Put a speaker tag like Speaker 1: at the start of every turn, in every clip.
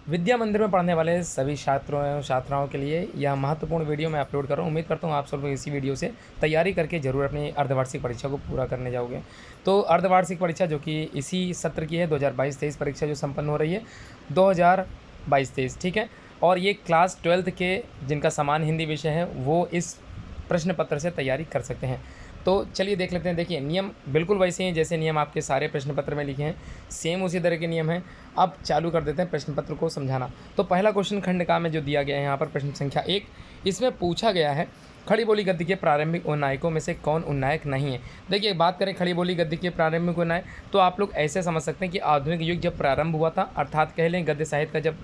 Speaker 1: विद्या मंदिर में पढ़ने वाले सभी छात्रों एवं छात्राओं के लिए यह महत्वपूर्ण वीडियो मैं अपलोड कर रहा हूँ। उम्मीद करता हूँ आप सब लोग इसी वीडियो से तैयारी करके ज़रूर अपनी अर्धवार्षिक परीक्षा को पूरा करने जाओगे। तो अर्धवार्षिक परीक्षा जो कि इसी सत्र की है 2022-23 परीक्षा जो संपन्न हो रही है 2022-23, ठीक है। और ये क्लास 12th के जिनका समान हिंदी विषय है वो इस प्रश्न पत्र से तैयारी कर सकते हैं। तो चलिए देख लेते हैं। देखिए नियम बिल्कुल वैसे ही हैं जैसे नियम आपके सारे प्रश्न पत्र में लिखे हैं, सेम उसी तरह के नियम हैं। अब चालू कर देते हैं प्रश्न पत्र को समझाना। तो पहला क्वेश्चन खंड का में जो दिया गया है यहाँ पर प्रश्न संख्या 1, इसमें पूछा गया है खड़ी बोली गद्य के प्रारंभिक उन्नायकों में से कौन उन्नायक नहीं है। देखिए बात करें खड़ी बोली गद्य के प्रारंभिक उन्नायक तो आप लोग ऐसे समझ सकते हैं कि आधुनिक युग जब प्रारंभ हुआ था, अर्थात कह लें गद्य साहित्य का जब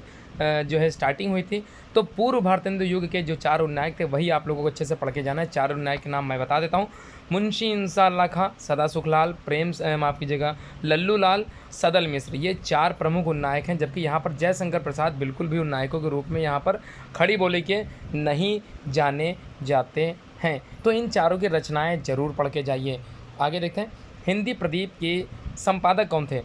Speaker 1: जो है स्टार्टिंग हुई थी, तो पूर्व भारतेंदु युग के जो 4 उन्नायक थे वही आप लोगों को अच्छे से पढ़ के जाना है। 4 उन्नायक के नाम मैं बता देता हूँ। मुंशी इंसाअल्लाह खां, सदा सुखलाल, माफ़ कीजिएगा, लल्लू लाल, सदल मिश्र, ये 4 प्रमुख उन्नायक हैं। जबकि यहाँ पर जयशंकर प्रसाद बिल्कुल भी उन्नायकों के रूप में यहाँ पर खड़ी बोली के नहीं जाने जाते हैं। तो इन चारों की रचनाएँ ज़रूर पढ़ के जाइए। आगे देखते हैं हिंदी प्रदीप के संपादक कौन थे।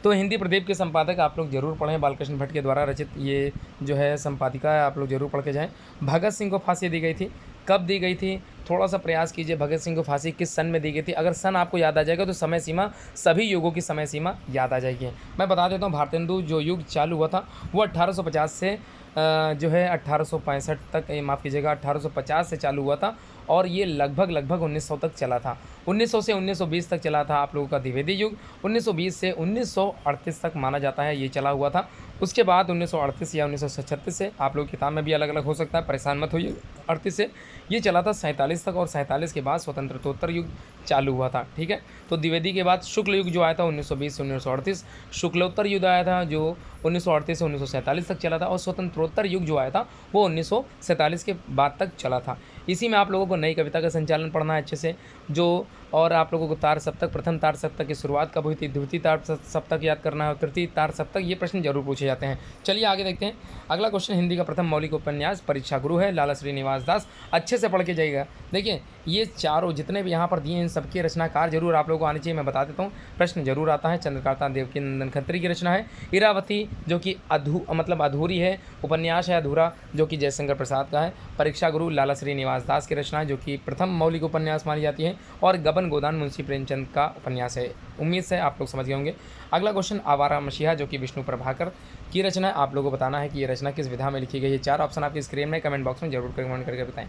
Speaker 1: तो हिंदी प्रदीप के संपादक आप लोग जरूर पढ़ें, बालकृष्ण भट्ट के द्वारा रचित ये जो है संपादिका है, आप लोग जरूर पढ़ के जाएं। भगत सिंह को फांसी दी गई थी, कब दी गई थी, थोड़ा सा प्रयास कीजिए। भगत सिंह को फांसी किस सन में दी गई थी। अगर सन आपको याद आ जाएगा तो समय सीमा, सभी युगों की समय सीमा याद आ जाएगी। मैं बता देता हूँ भारतेंदु जो युग चालू हुआ था वो 1850 से जो है 1865 तक, माफ़ कीजिएगा 1850 से चालू हुआ था और ये लगभग 1900 तक चला था। 1900 से 1920 तक चला था आप लोगों का द्विवेदी युग। 1920 से 1938 तक माना जाता है ये चला हुआ था। उसके बाद 1938 या 1936 से, आप लोग किताब में भी अलग अलग हो सकता है, परेशान मत होइए, 38 से ये चला था 47 तक और 47 के बाद स्वतंत्रतोत्तर युग चालू हुआ था, ठीक है। तो द्विवेदी के बाद शुक्ल युग जो आया था 1920 से 1938, शुक्लोत्तर युग आया था जो 1938 से 1947 तक चला था और स्वतंत्रोत्तर युग जो आया था वो 1947 के बाद तक चला था। इसी में आप लोगों को नई कविता का संचालन पढ़ना है अच्छे से जो, और आप लोगों को तार सप्तक, प्रथम तार सप्तक की शुरुआत कब हुई थी, द्वितीय तार सप्तक याद करना है और तृतीय तार सप्तक, ये प्रश्न जरूर पूछे जाते हैं। चलिए आगे देखते हैं। अगला क्वेश्चन हिंदी का प्रथम मौलिक उपन्यास परीक्षा गुरु है, लाला श्रीनिवास दास, अच्छे से पढ़ के जाइएगा। देखिए ये चारों जितने भी यहाँ पर दिए हैं इन सबके रचनाकार जरूर आप लोगों को आने चाहिए। मैं बता देता हूँ, प्रश्न जरूर आता है। चंद्रकांता देवकी नंदन खत्री की रचना है। इरावती जो कि अधूरी है, उपन्यास है अधूरा जो कि जयशंकर प्रसाद का है। परीक्षा गुरु लाला श्रीनिवास दास की रचना है जो कि प्रथम मौलिक उपन्यास मानी जाती है। और गबन गोदान मुंशी प्रेमचंद का उपन्यास है। उम्मीद से आप लोग समझ गए होंगे। अगला क्वेश्चन आवारा मसीहा जो कि विष्णु प्रभाकर की रचना है। आप लोगों को बताना है कि ये रचना किस विधा में लिखी गई है। 4 ऑप्शन आपकी स्क्रीन में कमेंट बॉक्स में जरूर कमेंट करके बताएं।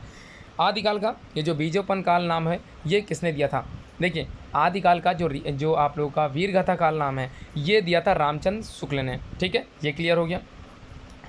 Speaker 1: आदिकाल का ये जो बीजोपन काल नाम है ये किसने दिया था। देखिए आदिकाल का जो आप लोगों का वीरगाथा काल नाम है ये दिया था रामचंद्र शुक्ल ने, ठीक है, ये क्लियर हो गया।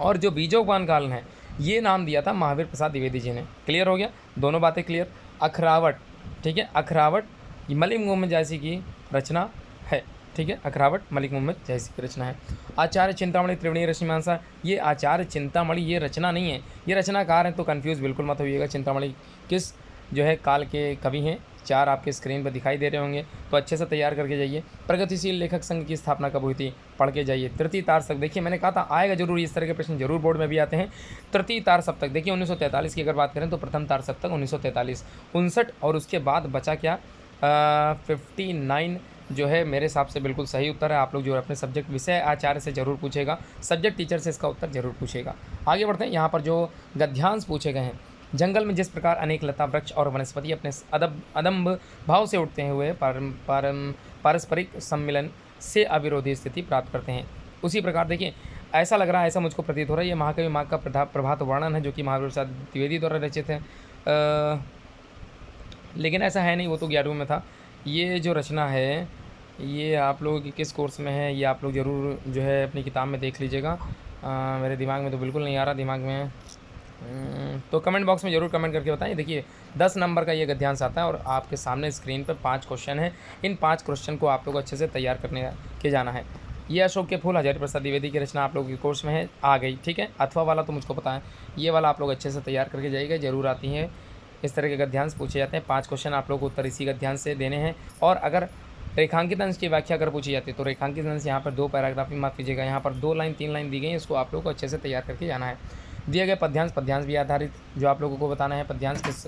Speaker 1: और जो बीजोपन काल है ये नाम दिया था महावीर प्रसाद द्विवेदी जी ने, क्लियर हो गया, दोनों बातें क्लियर। अखरावट, ठीक है, अखरावट मलिक मोहम्मद जायसी की रचना है, ठीक है, अखरावट मलिक मोहम्मद जायसी की रचना है। आचार्य चिंतामणि त्रिवेणी रश्मिमांसा, ये आचार्य चिंतामणि ये रचना नहीं है, ये रचनाकार हैं, तो कंफ्यूज बिल्कुल मत होइएगा। चिंतामणि किस जो है काल के कवि हैं, 4 आपके स्क्रीन पर दिखाई दे रहे होंगे, तो अच्छे से तैयार करके जाइए। प्रगतिशील लेखक संघ की स्थापना कब हुई थी, पढ़ के जाइए। तृतीय तार सप्तक, देखिए मैंने कहा था आएगा जरूर, इस तरह के प्रश्न जरूर बोर्ड में भी आते हैं। तृतीय तार सप्तक देखिए 1943 की अगर बात करें तो प्रथम तार सप्तक 1943, 59 और उसके बाद बचा क्या 59 जो है मेरे हिसाब से बिल्कुल सही उत्तर है। आप लोग जो अपने सब्जेक्ट विषय आचार्य से जरूर पूछेगा, सब्जेक्ट टीचर से इसका उत्तर जरूर पूछेगा। आगे बढ़ते हैं। यहाँ पर जो गद्यांश पूछे गए हैं, जंगल में जिस प्रकार अनेक लता वृक्ष और वनस्पति अपने अदम्भ भाव से उठते हुए पारस्परिक सम्मिलन से अविरोधी स्थिति प्राप्त करते हैं, उसी प्रकार देखिए ऐसा लग रहा है, ऐसा मुझको प्रतीत हो रहा है, ये महाकवि माघ का प्रभात वर्णन है जो कि महावीर प्रसाद द्विवेदी द्वारा रचित है। लेकिन ऐसा है नहीं, वो तो 11वीं में था। ये जो रचना है ये आप लोगों की किस कोर्स में है ये आप लोग ज़रूर जो है अपनी किताब में देख लीजिएगा। मेरे दिमाग में तो बिल्कुल नहीं आ रहा, दिमाग में तो कमेंट बॉक्स में ज़रूर कमेंट करके बताएं। देखिए 10 नंबर का ये गद्यांश आता है और आपके सामने स्क्रीन पर 5 क्वेश्चन हैं। इन 5 क्वेश्चन को आप लोग अच्छे से तैयार करने के जाना है। ये अशोक के फूल हजारी प्रसाद द्विवेदी की रचना आप लोगों के कोर्स में है, आ गई, ठीक है। अथवा वाला तो मुझको पता है, ये वाला आप लोग अच्छे से तैयार करके जाइएगा, ज़रूर आती है। इस तरह के गद्यांश पूछे जाते हैं। 5 क्वेश्चन आप लोग को उत्तर इसी गद्यांश से देने हैं। और अगर रेखांकित अंश की व्याख्या अगर पूछी जाती है तो रेखांकित अंश यहाँ पर 2 पैराग्राफ में, माफ कीजिएगा, यहाँ पर 2 लाइन 3 लाइन दी गई है, इसको आप लोग को अच्छे से तैयार करके जाना है। दिए गए पद्यांश भी आधारित जो आप लोगों को बताना है, पद्यांश किस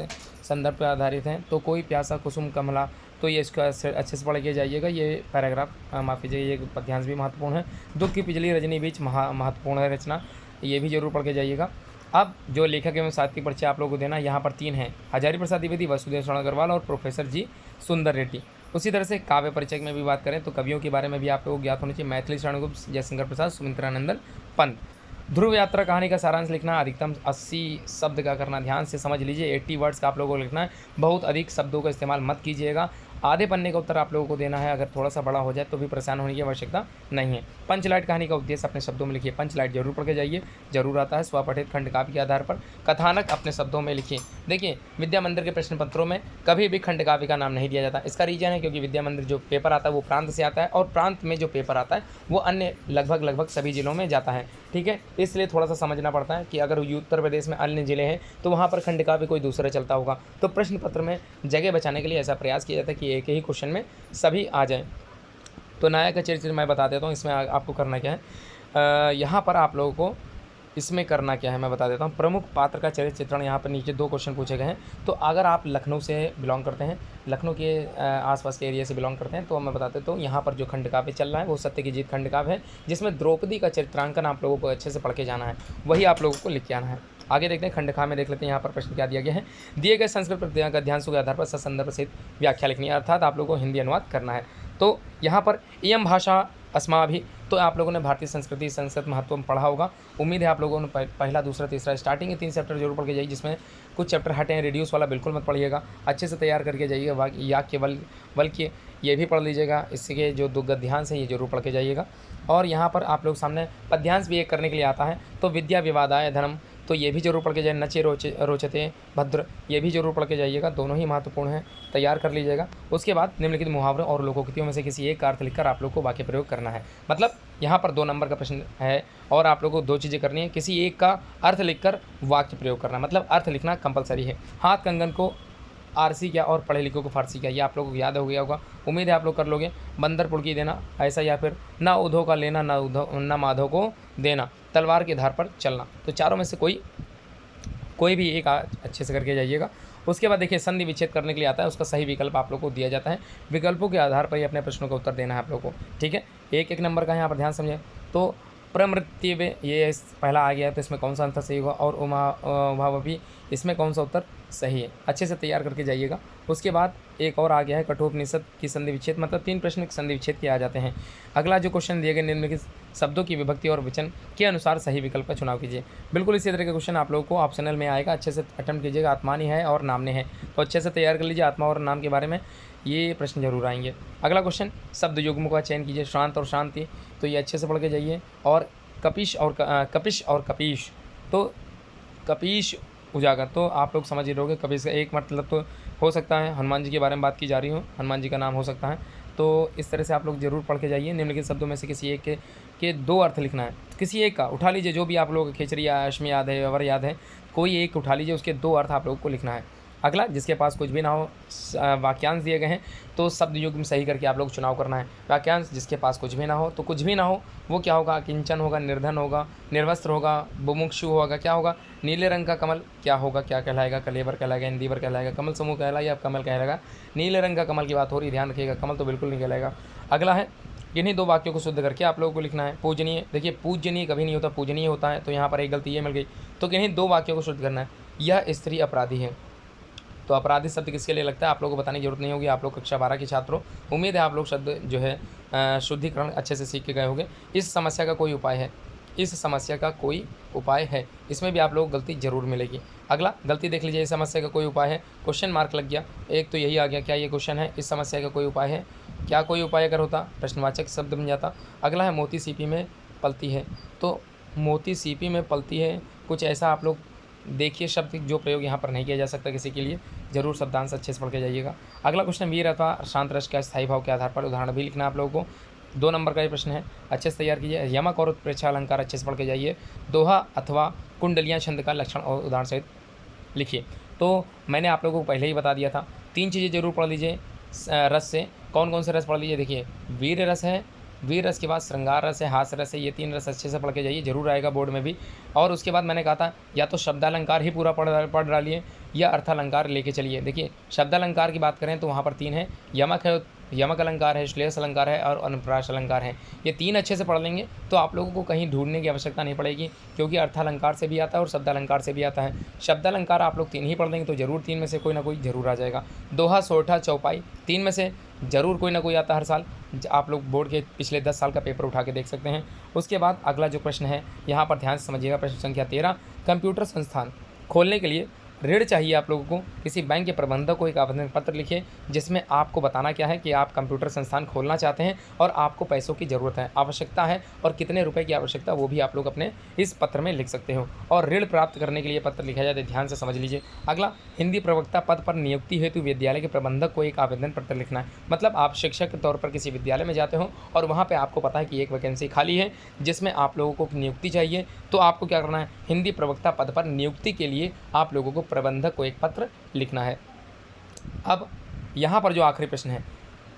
Speaker 1: संदर्भ पर आधारित हैं। तो कोई प्यासा कुसुम कमला, तो ये इसका अच्छे से पढ़ के जाइएगा। ये पैराग्राफ माफ़ कीजिए, ये पद्यांश भी महत्वपूर्ण है। दुख की पिछली रजनी बीच महत्वपूर्ण है रचना, ये भी जरूर पढ़ के जाइएगा। अब जो लेखक एवं साहित्य की परिचय आप लोगों को देना, यहाँ पर 3 हैं, हजारी प्रसाद द्विवेदी, वसुदेव शरण अग्रवाल और प्रोफेसर जी सुंदर रेड्डी। उसी तरह से काव्य परिचय में भी बात करें तो कवियों के बारे में भी आप लोगों को ज्ञात होनी चाहिए। मैथिली शरणगुप्त, जयशंकर प्रसाद, सुमित्रानंदन पंत। ध्रुव यात्रा कहानी का सारांश लिखना, अधिकतम 80 शब्द का करना, ध्यान से समझ लीजिए। 80 वर्ड्स का आप लोगों को लिखना है, बहुत अधिक शब्दों का इस्तेमाल मत कीजिएगा। आधे पन्ने का उत्तर आप लोगों को देना है, अगर थोड़ा सा बड़ा हो जाए तो भी परेशान होने की आवश्यकता नहीं है। पंचलाइट कहानी का उद्देश्य अपने शब्दों में लिखिए, पंचलाइट जरूर पढ़ के जाइए, जरूर आता है। स्वपठित खंड काव्य के आधार पर कथानक अपने शब्दों में लिखिए। देखिए विद्या मंदिर के प्रश्न पत्रों में कभी भी खंड काव्य का नाम नहीं दिया जाता। इसका रीजन है क्योंकि विद्या मंदिर जो पेपर आता है वो प्रांत से आता है, और प्रांत में जो पेपर आता है वो अन्य लगभग सभी जिलों में जाता है, ठीक है। इसलिए थोड़ा सा समझना पड़ता है कि अगर उत्तर प्रदेश में अन्य जिले हैं तो वहाँ पर खंड काव्य कोई दूसरा चलता होगा। तो प्रश्न पत्र में जगह बचाने के लिए ऐसा प्रयास किया जाता है कि एक ही क्वेश्चन में सभी आ जाएं। तो नायक का चरित्र मैं बता देता हूँ, इसमें आपको करना क्या है। यहाँ पर आप लोगों को इसमें करना क्या है मैं बता देता हूँ। प्रमुख पात्र का चरित्र चित्रण, यहाँ पर नीचे 2 क्वेश्चन पूछे गए हैं। तो अगर आप लखनऊ से बिलोंग करते हैं, लखनऊ के आसपास के एरिया से बिलोंग करते हैं, तो मैं बता देता हूँ यहाँ पर जो खंड काव्य चल रहा है वो सत्य की जीत खंड काव्य है, जिसमें द्रौपदी का चरित्रांकन आप लोगों को अच्छे से पढ़ के जाना है, वही आप लोगों को लिख के आना है। आगे देखते हैं खंडखा में, देख लेते हैं यहाँ पर प्रश्न क्या दिया गया है। दिए गए संस्कृत गद्यांशों के आधार पर ससंदर्भ सहित व्याख्या लिखनी है, अर्थात आप लोगों को हिंदी अनुवाद करना है। तो यहाँ पर इयम भाषा अस्माभि, तो आप लोगों ने भारतीय संस्कृति संस्कृत महत्व में पढ़ा होगा। उम्मीद है आप लोगों ने पहला दूसरा तीसरा स्टार्टिंग के 3 चैप्टर जरूर पढ़ के जाइए, जिसमें कुछ चैप्टर हटे हैं। रिड्यूस वाला बिल्कुल मत पढ़िएगा, अच्छे से तैयार करके जाइएगा। या केवल बल्कि ये भी पढ़ लीजिएगा, इसके जो 2 गद्यांश हैं ये जरूर पढ़ के जाइएगा। और यहाँ पर आप लोग सामने पद्यांश भी एक करने के लिए आता है, तो विद्या विवादाय धर्म, तो ये भी जरूर पढ़ के जाइए। नचे रोचते भद्र, ये भी जरूर पढ़ के जाइएगा, दोनों ही महत्वपूर्ण हैं, तैयार कर लीजिएगा। उसके बाद निम्नलिखित मुहावरों और लोकोक्तियों में से किसी एक का अर्थ लिखकर आप लोग को वाक्य प्रयोग करना है। मतलब यहाँ पर 2 नंबर का प्रश्न है और आप लोगों को 2 चीज़ें करनी है, किसी एक का अर्थ लिखकर वाक्य प्रयोग करना, मतलब अर्थ लिखना कंपलसरी है। हाथ कंगन को आरसी क्या और पढ़े लिखों को फारसी क्या, ये आप लोगों को याद हो गया होगा, उम्मीद है आप लोग कर लोगे। बंदर पुड़की देना ऐसा, या फिर ना उधो का लेना ना माधव को देना, तलवार के धार पर चलना। तो चारों में से कोई भी एक अच्छे से करके जाइएगा। उसके बाद देखिए संधि विच्छेद करने के लिए आता है, उसका सही विकल्प आप लोग को दिया जाता है। विकल्पों के आधार पर ही अपने प्रश्नों का उत्तर देना है आप लोग को, ठीक है। एक नंबर का यहाँ पर ध्यान समझें। तो प्रमृत्यु ये पहला आ गया, तो इसमें कौन सा आंसर सही होगा, और उमावपी इसमें कौन सा उत्तर सही है, अच्छे से तैयार करके जाइएगा। उसके बाद एक और आ गया है कठोपनिषद की संधि विच्छेद, मतलब 3 प्रश्न संधि विच्छेद के आ जाते हैं। अगला जो क्वेश्चन दिए गए निम्नलिखित शब्दों की विभक्ति और वचन के अनुसार सही विकल्प का चुनाव कीजिए। बिल्कुल इसी तरह का क्वेश्चन आप लोगों को ऑप्शनल में आएगा, अच्छे से अटेम्प्ट कीजिएगा। आत्मानी है और नामने है, तो अच्छे से तैयार कर लीजिए। आत्मा और नाम के बारे में ये प्रश्न जरूर आएंगे। अगला क्वेश्चन शब्द युग्मों का चयन कीजिए, शांत और शांति, तो ये अच्छे से पढ़ के जाइए। और कपिश और कपीश, तो कपीश उजागर, तो आप लोग समझ ही रहोगे। कपीश का एक मतलब तो हो सकता है हनुमान जी के बारे में बात की जा रही हो, हनुमान जी का नाम हो सकता है। तो इस तरह से आप लोग जरूर पढ़ के जाइए। निम्नलिखित शब्दों में से किसी एक के 2 अर्थ लिखना है, किसी एक का उठा लीजिए, जो भी आप लोग खिचड़ी या अश्मी याद है, अवर याद है, कोई एक उठा लीजिए, उसके 2 अर्थ आप लोगों को लिखना है। अगला जिसके पास कुछ भी ना हो, वाक्यांश दिए गए हैं तो शब्द युग्म सही करके आप लोग चुनाव करना है। वाक्यांश जिसके पास कुछ भी ना हो, तो कुछ भी ना हो वो क्या होगा, किंचन होगा, निर्धन होगा, निर्वस्त्र होगा, बुमुक्षु होगा, क्या होगा, नीले रंग का कमल क्या होगा, क्या कहलाएगा, कलेबर कहलाएगा, इंदीवर कहलाएगा, कमल समूह कहलाएगा या कमल कहलाएगा। नीले रंग का कमल की बात हो रही, ध्यान रखिएगा, कमल तो बिल्कुल नहीं कहलाएगा। अगला है इन्हीं 2 वाक्यों को शुद्ध करके आप लोगों को लिखना है। पूजनीय, देखिए पूजनीय कभी नहीं होता, पूजनीय होता है, तो यहाँ पर एक गलती ये मिल गई। तो किन्हीं 2 वाक्यों को शुद्ध करना है। यह स्त्री अपराधी है, तो अपराधी शब्द किसके लिए लगता है आप लोगों को बताने की जरूरत नहीं होगी, आप लोग कक्षा 12 के छात्रों, उम्मीद है आप लोग शब्द जो है शुद्धिकरण अच्छे से सीख के गए होंगे। इस समस्या का कोई उपाय है, इस समस्या का कोई उपाय है, इसमें भी आप लोग गलती जरूर मिलेगी। अगला गलती देख लीजिए, इस समस्या का कोई उपाय है, क्वेश्चन मार्क लग गया, एक तो यही आ गया, क्या ये क्वेश्चन है, इस समस्या का कोई उपाय है, क्या कोई उपाय अगर होता प्रश्नवाचक शब्द बन जाता। अगला है मोती सीपी में पलती है, तो मोती सीपी में पलती है, कुछ ऐसा आप लोग देखिए शब्द जो प्रयोग यहाँ पर नहीं किया जा सकता किसी के लिए, जरूर शब्दांश अच्छे से पढ़ के जाइएगा। अगला क्वेश्चन वीर अथवा शांत रस का स्थायी भाव के आधार पर उदाहरण भी लिखना आप लोगों को। 2 नंबर का ये प्रश्न है, अच्छे से तैयार कीजिए। यमक और उत्प्रेक्षा अलंकार अच्छे से पढ़ के जाइए। दोहा अथवा कुंडलियाँ छंद का लक्षण और उदाहरण सहित लिखिए। तो मैंने आप लोगों को पहले ही बता दिया था, 3 चीज़ें जरूर पढ़ लीजिए रस से। कौन कौन से रस पढ़ लीजिए, देखिए वीर रस है, वीर रस के बाद श्रृंगार रस है, हास्य रस है, ये 3 रस अच्छे से पढ़ के जाइए, जरूर आएगा बोर्ड में भी। और उसके बाद मैंने कहा था या तो शब्दालंकार ही पूरा पढ़ डालिए या अर्थालंकार लेके चलिए। देखिए शब्दालंकार की बात करें तो वहाँ पर 3 है, यमक है, यमक अलंकार है, श्लेष अलंकार है और अनुप्रास अलंकार है। ये 3 अच्छे से पढ़ लेंगे तो आप लोगों को कहीं ढूंढने की आवश्यकता नहीं पड़ेगी, क्योंकि अर्थालंकार से भी आता है और शब्दालंकार से भी आता है। शब्दालंकार आप लोग 3 ही पढ़ लेंगे तो जरूर 3 में से कोई ना कोई जरूर आ जाएगा। दोहा, सोरठा, चौपाई 3 में से जरूर कोई ना कोई आता है हर साल। आप लोग बोर्ड के पिछले 10 साल का पेपर उठा के देख सकते हैं। उसके बाद अगला जो प्रश्न है यहाँ पर ध्यान से समझिएगा, प्रश्न संख्या 13, कंप्यूटर संस्थान खोलने के लिए ऋण चाहिए आप लोगों को। किसी बैंक के प्रबंधक को एक आवेदन पत्र लिखिए जिसमें आपको बताना क्या है कि आप कंप्यूटर संस्थान खोलना चाहते हैं और आपको पैसों की ज़रूरत है, आवश्यकता है और कितने रुपए की आवश्यकता वो भी आप लोग अपने इस पत्र में लिख सकते हो। और ऋण प्राप्त करने के लिए पत्र लिखा जाए, ध्यान से समझ लीजिए। अगला, हिंदी प्रवक्ता पद पर नियुक्ति हेतु विद्यालय के प्रबंधक को एक आवेदन पत्र लिखना है। मतलब आप शिक्षक के तौर पर किसी विद्यालय में जाते हो और वहाँ पर आपको पता है कि एक वैकेंसी खाली है जिसमें आप लोगों को नियुक्ति चाहिए, तो आपको क्या करना है, हिंदी प्रवक्ता पद पर नियुक्ति के लिए आप लोगों को प्रबंधक को एक पत्र लिखना है। अब यहाँ पर जो आखिरी प्रश्न है,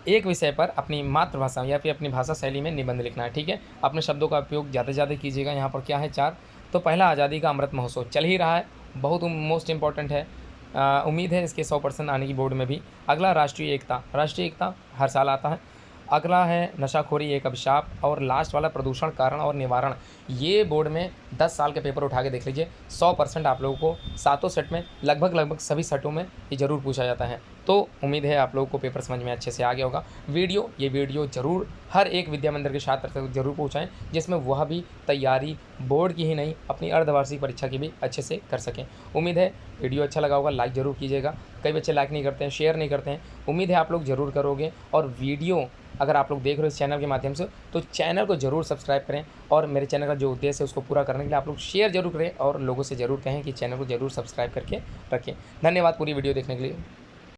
Speaker 1: एक विषय पर अपनी मातृभाषा या फिर अपनी भाषा शैली में निबंध लिखना है। ठीक है, अपने शब्दों का उपयोग ज़्यादा से ज़्यादा कीजिएगा। यहाँ पर क्या है 4, तो पहला आज़ादी का अमृत महोत्सव चल ही रहा है, बहुत मोस्ट इंपॉर्टेंट है। उम्मीद है इसके 100% आने की बोर्ड में भी। अगला, राष्ट्रीय एकता, राष्ट्रीय एकता हर साल आता है। अगला है नशाखोरी एक अभिशाप, और लास्ट वाला प्रदूषण कारण और निवारण। ये बोर्ड में 10 साल के पेपर उठा के देख लीजिए, 100% आप लोगों को 7 सेट में लगभग सभी सेटों में ये ज़रूर पूछा जाता है। तो उम्मीद है आप लोगों को पेपर समझ में अच्छे से आ गया होगा। ये वीडियो ज़रूर हर एक विद्या मंदिर के छात्र तक जरूर पहुँचाएँ, जिसमें वह भी तैयारी बोर्ड की ही नहीं अपनी अर्धवार्षिक परीक्षा की भी अच्छे से कर सकें। उम्मीद है वीडियो अच्छा लगा होगा, लाइक ज़रूर कीजिएगा। कई बच्चे लाइक नहीं करते हैं, शेयर नहीं करते हैं, उम्मीद है आप लोग ज़रूर करोगे। और वीडियो अगर आप लोग देख रहे हो इस चैनल के माध्यम से तो चैनल को ज़रूर सब्सक्राइब करें, और मेरे चैनल का जो उद्देश्य है उसको पूरा करने के लिए आप लोग शेयर जरूर करें और लोगों से ज़रूर कहें कि चैनल को ज़रूर सब्सक्राइब करके रखें। धन्यवाद पूरी वीडियो देखने के लिए।